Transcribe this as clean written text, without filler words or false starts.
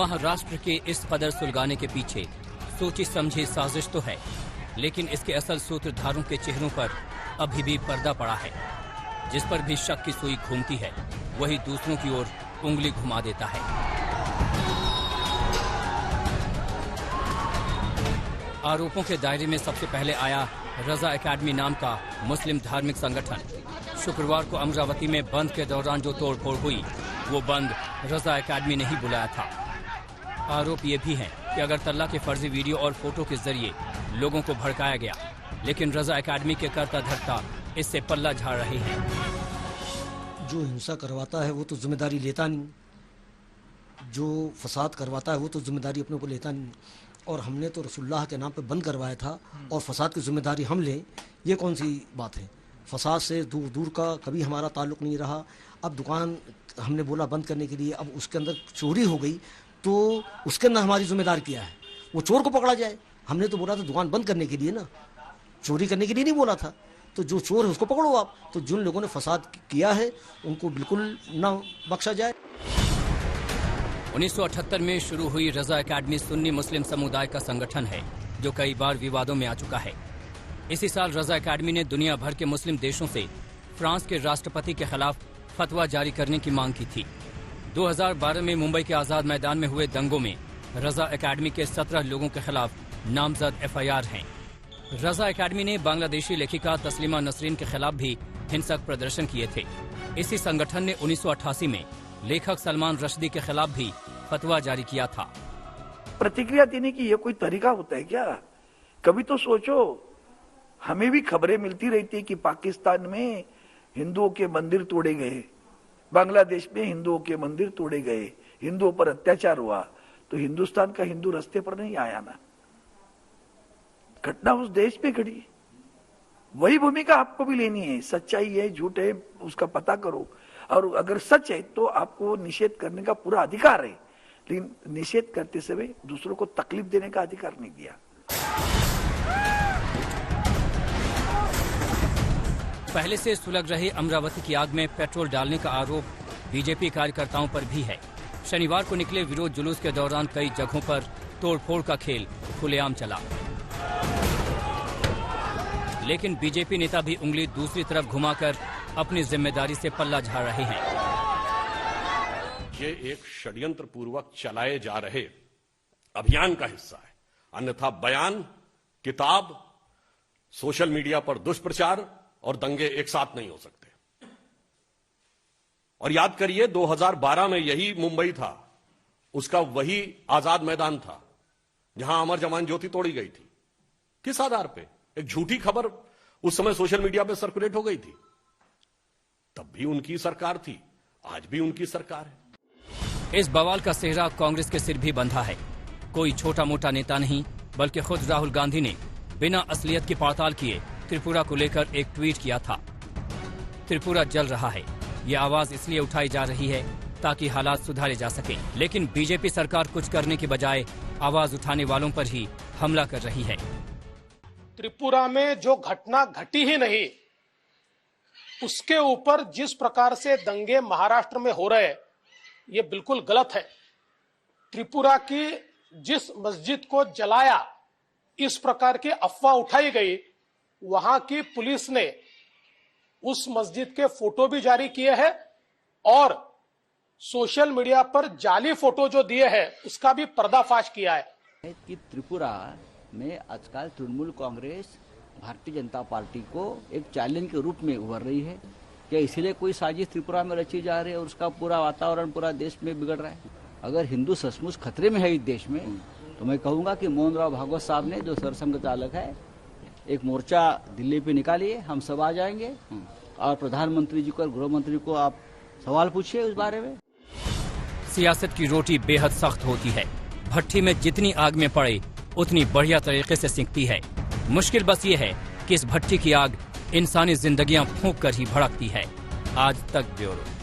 महाराष्ट्र के इस कदर सुलगाने के पीछे सोची समझी साजिश तो है, लेकिन इसके असल सूत्रधारों के चेहरों पर अभी भी पर्दा पड़ा है। जिस पर भी शक की सुई घूमती है, वही दूसरों की ओर उंगली घुमा देता है। आरोपों के दायरे में सबसे पहले आया रजा एकेडमी नाम का मुस्लिम धार्मिक संगठन। शुक्रवार को अमरावती में बंद के दौरान जो तोड़फोड़ हुई, वो बंद रजा एकेडमी ने ही बुलाया था। आरोप ये भी है कि अगरतला के फर्जी वीडियो और फोटो के जरिए लोगों को भड़काया गया, लेकिन रजा एकेडमी के कर्ता धर्ता इससे पल्ला झाड़ रहे हैं। जो हिंसा करवाता है वो तो जिम्मेदारी लेता नहीं, जो फसाद करवाता है वो तो जिम्मेदारी अपने को लेता नहीं। और हमने तो रसूलुल्लाह के नाम पे बंद करवाया था और फसाद की जिम्मेदारी हम लें, ये कौन सी बात है? फसाद से दूर दूर का कभी हमारा ताल्लुक नहीं रहा। अब दुकान हमने बोला बंद करने के लिए, अब उसके अंदर चोरी हो गई तो उसके अंदर हमारी जिम्मेदारी क्या है? वो चोर को पकड़ा जाए। हमने तो बोला था दुकान बंद करने के लिए ना, चोरी करने के लिए नहीं बोला था। तो जो चोर है उसको पकड़ो आप। तो जिन लोगों ने फसाद किया है उनको बिल्कुल न बख्शा जाए। 1978 में शुरू हुई रजा एकेडमी सुन्नी मुस्लिम समुदाय का संगठन है, जो कई बार विवादों में आ चुका है। इसी साल रजा एकेडमी ने दुनिया भर के मुस्लिम देशों से फ्रांस के राष्ट्रपति के खिलाफ फतवा जारी करने की मांग की थी। 2012 में मुंबई के आजाद मैदान में हुए दंगों में रजा एकेडमी के 17 लोगों के खिलाफ नामजद FIR हैं। रजा एकेडमी ने बांग्लादेशी लेखिका तस्लीमा नसरीन के खिलाफ भी हिंसक प्रदर्शन किए थे। इसी संगठन ने 1988 में लेखक सलमान रश्दी के खिलाफ भी फतवा जारी किया था। प्रतिक्रिया देने की ये कोई तरीका होता है क्या? कभी तो सोचो। हमें भी खबरें मिलती रहती है कि पाकिस्तान में हिंदुओं के मंदिर तोड़े गए, बांग्लादेश में हिंदुओं के मंदिर तोड़े गए, हिंदुओं पर अत्याचार हुआ, तो हिंदुस्तान का हिंदू रास्ते पर नहीं आया ना। घटना उस देश पे घटी, वही भूमिका आपको भी लेनी है। सच्चाई है झूठ है उसका पता करो, और अगर सच है तो आपको निषेध करने का पूरा अधिकार है, लेकिन निषेध करते समय दूसरों को तकलीफ देने का अधिकार नहीं दिया। पहले से सुलग रहे अमरावती की आग में पेट्रोल डालने का आरोप बीजेपी कार्यकर्ताओं पर भी है। शनिवार को निकले विरोध जुलूस के दौरान कई जगहों पर तोड़फोड़ का खेल खुलेआम चला, लेकिन बीजेपी नेता भी उंगली दूसरी तरफ घुमाकर अपनी जिम्मेदारी से पल्ला झाड़ रहे हैं। ये एक षड्यंत्र पूर्वक चलाए जा रहे अभियान का हिस्सा है, अन्यथा बयान, किताब, सोशल मीडिया पर दुष्प्रचार और दंगे एक साथ नहीं हो सकते। और याद करिए 2012 में यही मुंबई था, उसका वही आजाद मैदान था जहां अमर जवान ज्योति तोड़ी गई थी। किस आधार पे? एक झूठी खबर उस समय सोशल मीडिया पे सर्कुलेट हो गई थी। तब भी उनकी सरकार थी, आज भी उनकी सरकार है। इस बवाल का सेहरा कांग्रेस के सिर भी बंधा है। कोई छोटा मोटा नेता नहीं, बल्कि खुद राहुल गांधी ने बिना असलियत की पड़ताल किए त्रिपुरा को लेकर एक ट्वीट किया था। त्रिपुरा जल रहा है, ये आवाज इसलिए उठाई जा रही है ताकि हालात सुधारे जा सके, लेकिन बीजेपी सरकार कुछ करने के बजाय आवाज उठाने वालों पर ही हमला कर रही है। त्रिपुरा में जो घटना घटी ही नहीं, उसके ऊपर जिस प्रकार से दंगे महाराष्ट्र में हो रहे, ये बिल्कुल गलत है। त्रिपुरा की जिस मस्जिद को जलाया, इस प्रकार की अफवाह उठाई गई, वहां की पुलिस ने उस मस्जिद के फोटो भी जारी किए हैं और सोशल मीडिया पर जाली फोटो जो दिए हैं उसका भी पर्दाफाश किया है। कि त्रिपुरा में आजकल तृणमूल कांग्रेस भारतीय जनता पार्टी को एक चैलेंज के रूप में उभर रही है। क्या इसीलिए कोई साजिश त्रिपुरा में रची जा रही है और उसका पूरा वातावरण पूरा देश में बिगड़ रहा है? अगर हिंदू सचमुच खतरे में है इस देश में, तो मैं कहूंगा कि मोहन राव भागवत साहब ने, जो सरसंघ चालक है, एक मोर्चा दिल्ली पे निकालिए, हम सब आ जाएंगे और प्रधानमंत्री जी को और गृह मंत्री को आप सवाल पूछिए उस बारे में। सियासत की रोटी बेहद सख्त होती है। भट्टी में जितनी आग में पड़े उतनी बढ़िया तरीके से सिकती है। मुश्किल बस ये है कि इस भट्टी की आग इंसानी जिंदगियां फूंक कर ही भड़कती है। आज तक ब्यूरो।